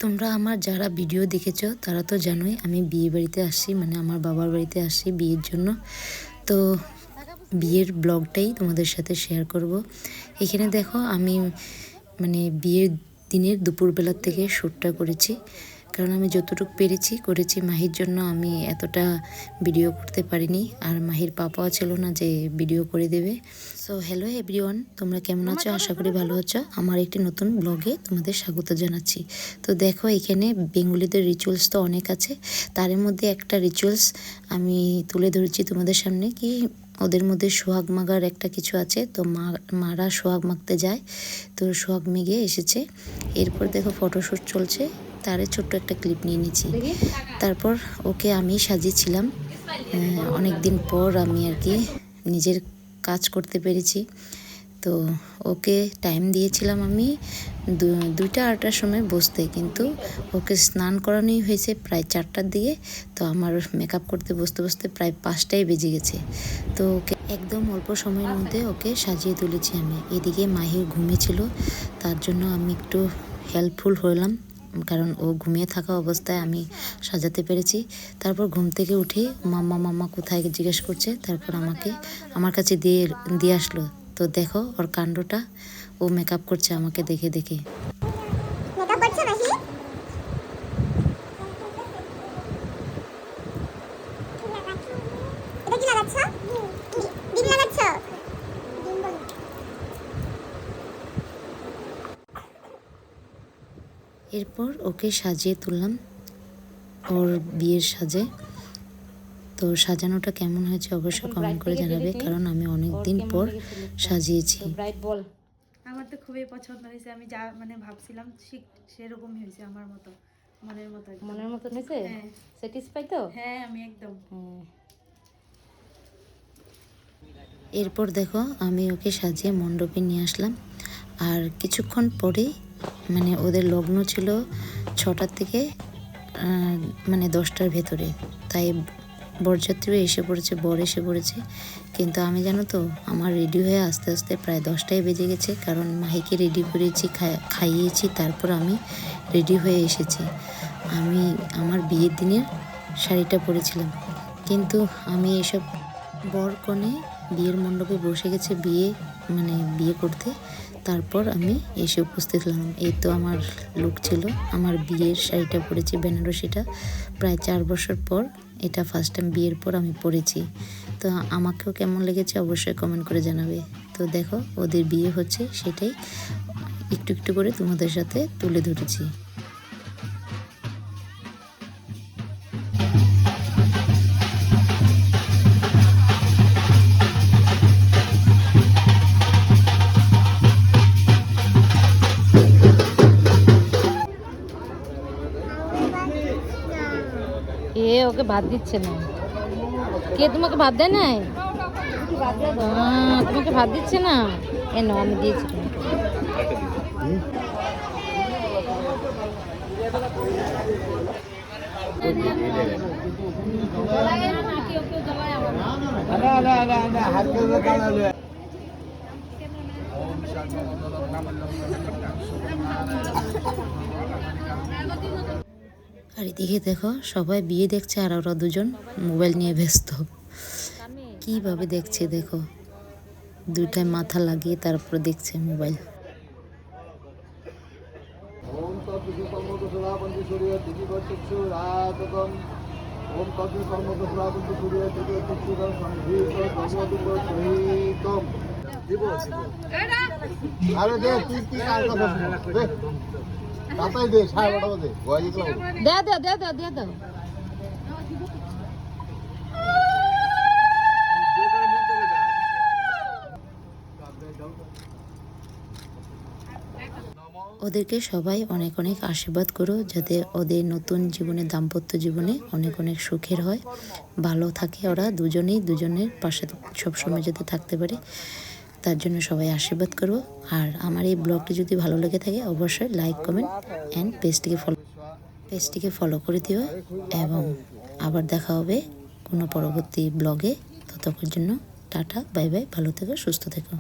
তোমরা আমার যারা ভিডিও দেখেছো তারা তো জানোই আমি বিয়ে বাড়িতে আসছি, মানে আমার বাবার বাড়িতে আসছি বিয়ের জন্য। তো বিয়ের ব্লগটাই তোমাদের সাথে শেয়ার করব। এখানে দেখো আমি মানে বিয়ের দিনের দুপুরবেলার থেকে শ্যুটটা করেছি, কারণ আমি যতটুকু করেছি। মাহির জন্য আমি এতটা ভিডিও করতে পারিনি, আর মাহির পাপাও ছিল না যে ভিডিও করে দেবে। সো হ্যালো এভরিওয়ান, তোমরা কেমন আছো? আশা করি ভালো আছো। আমার একটি নতুন ব্লগে তোমাদের স্বাগত জানাচ্ছি। তো দেখো এখানে বেঙ্গলিদের রিচুয়ালস তো অনেক আছে, তার মধ্যে একটা রিচুয়ালস আমি তুলে ধরেছি তোমাদের সামনে। কি ওদের মধ্যে সোহাগ মাগার একটা কিছু আছে, তো মারা সোহাগ মাগতে যায়, তো সোহাগ মেঘে এসেছে। এরপর দেখো ফটোশ্যুট চলছে, তারে ছোট্ট একটা ক্লিপ নিয়ে নিচ্ছি। তারপর ওকে আমি সাজিয়েছিলাম, অনেক দিন পর আমি আর কি নিজের কাজ করতে পেরেছি। তো ওকে টাইম দিয়েছিলাম আমি 2টা-8টার সময় বসতে, কিন্তু ওকে স্নান করানোই হয়েছে প্রায় 4টার দিকে। তো আমার মেকআপ করতে বসতে বসতে প্রায় 5টাই বেজে গেছে। তো ওকে একদম অল্প সময়ের মধ্যে ওকে সাজিয়ে তুলেছি আমি। এদিকে মাহির ঘুমিয়েছিল, তার জন্য আমি একটু হেল্পফুল হলাম, কারণ ও ঘুমিয়ে থাকা অবস্থায় আমি সাজাতে পেরেছি। তারপর ঘুম থেকে উঠে মাম্মা কোথায় জিজ্ঞেস করছে, তারপর আমার কাছে দিয়ে আসলো। তো দেখো ওর কাণ্ডটা, ও মেকআপ করছে আমাকে দেখে দেখে। মেকআপ করছো নাকি? এটা কি লাগাচ্ছ? ডিম লাগাচ্ছ? এরপর ওকে সাজিয়ে তুললাম ওর বিয়ের সাজে। তো সাজানোটা কেমন হয়েছে অবশ্যই কমেন্ট করে জানাবে, কারণ আমি অনেক দিন পর সাজিয়েছি। আমার তো খুবই পছন্দ হয়েছে। আমি যা মানে ভাবছিলাম ঠিক সেরকমই হয়েছে, আমার মতো মনের মতো হয়েছে। হ্যাঁ, স্যাটিসফাই তো? হ্যাঁ, আমি একদম। এরপর দেখো আমি ওকে সাজিয়ে মণ্ডপে নিয়ে আসলাম, আর কিছুক্ষণ পরেই মানে ওদের লগ্ন ছিল 6টার থেকে মানে 10টার ভেতরে, তাই বরযাত্রীও এসে পড়েছে, বর এসে পড়েছে। কিন্তু আমি জানো তো আমার রেডি হয়ে আস্তে আস্তে প্রায় 10টাই বেজে গেছে, কারণ মাহিকে রেডি করেছি, খাইয়েছি, তারপর আমি রেডি হয়ে এসেছি। আমি আমার বিয়ের দিনের শাড়িটা পরেছিলাম, কিন্তু আমি এসব বর কনে বিয়ের মণ্ডপে বসে গেছে বিয়ে করতে। তারপর আমি এসে উপস্থিত হলাম। এই তো আমার লুক ছিল। আমার বিয়ের শাড়িটা পরেছি, বেনারসিটা, প্রায় 4 বছর পর এটা ফার্স্ট টাইম বিয়ের পর আমি পরেছি। তো আমাকেও কেমন লেগেছে অবশ্যই কমেন্ট করে জানাবে। তো দেখো ওদের বিয়ে হচ্ছে, সেটাই একটু একটু করে তোমাদের সাথে তুলে ধরেছি। ওকে ভাত দিচ্ছে না। কে তোমাকে ভাত দেয় নাই? তোমাকে ভাত দিচ্ছে না? এনো আমি দিয়েছি আর এদিকে দেখো সবাই বিয়ে দেখছে, আর ওরা দুজন মোবাইল নিয়ে ব্যস্ত। কিভাবে দেখছে দেখো, দুইটায় মাথা লাগিয়ে তারপর দেখছে মোবাইল। আরে দে তুই কি কাজ করছিস? তাতাই দে 8:30 দে গোয়াজি তো দে দাও। ওদেরকে সবাই অনেক অনেক আশীর্বাদ করো, যাতে ওদের নতুন জীবনে, দাম্পত্য জীবনে অনেক অনেক সুখের হয়, ভালো থাকে ওরা দুজনের পাশে সবসময় যাতে থাকতে পারে, তার জন্য সবাই আশীর্বাদ করো। আর আমার এই ব্লগটি যদি ভালো লেগে থাকে অবশ্যই লাইক, কমেন্ট অ্যান্ড পেজটিকে ফলো করে দিও। এবং আবার দেখা হবে কোনো পরবর্তী ব্লগে। ততক্ষণ জন্য টাটা, বাই বাই, ভালো থেকো, সুস্থ থেকো।